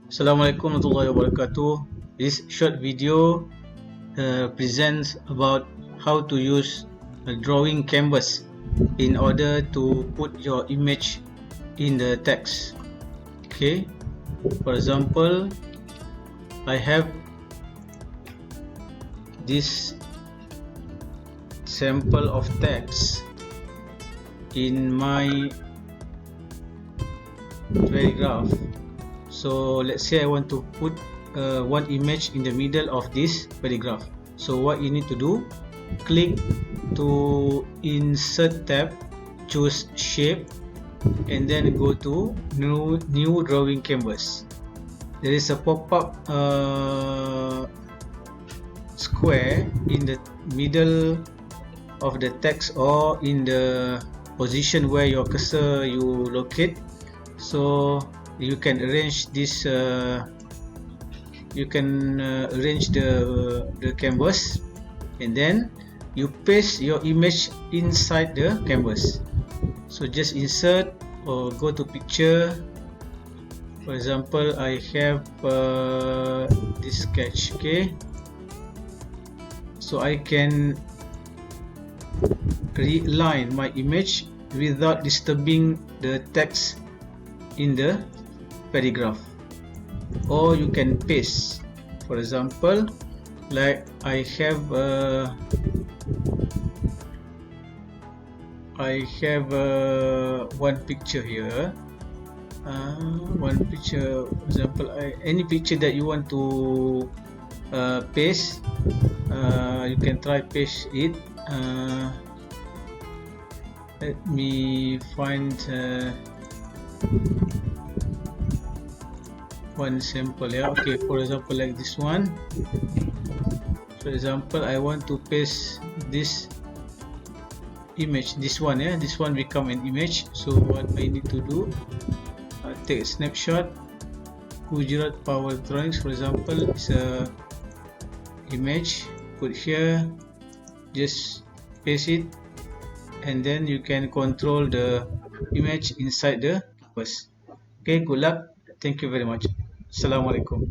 Assalamualaikum warahmatullahi wabarakatuh. This short video presents about how to use a drawing canvas in order to put your image in the text. Okay, for example, I have this sample of text in my paragraph. So let's say I want to put one image in the middle of this paragraph. So what you need to do, click to insert tab, choose shape, and then go to new drawing canvas. There is a pop-up square in the middle of the text or in the position where your cursor you locate. So you can arrange this arrange the canvas, and then you paste your image inside the canvas. So just insert or go to picture. For example, I have this sketch. Okay, so I can realign my image without disturbing the text in the paragraph, or you can paste. For example, like I have one picture here, for example, any picture that you want to paste, you can try paste it. Let me find one sample. Yeah, okay, for example, like this one. For example, I want to paste this image, this one. Yeah, this one become an image. So what I need to do, take a snapshot. Gujarat Power Electronics, for example, is a image. Put here, just paste it, and then you can control the image inside the canvas. Okay, good luck. Thank you very much. Assalamualaikum.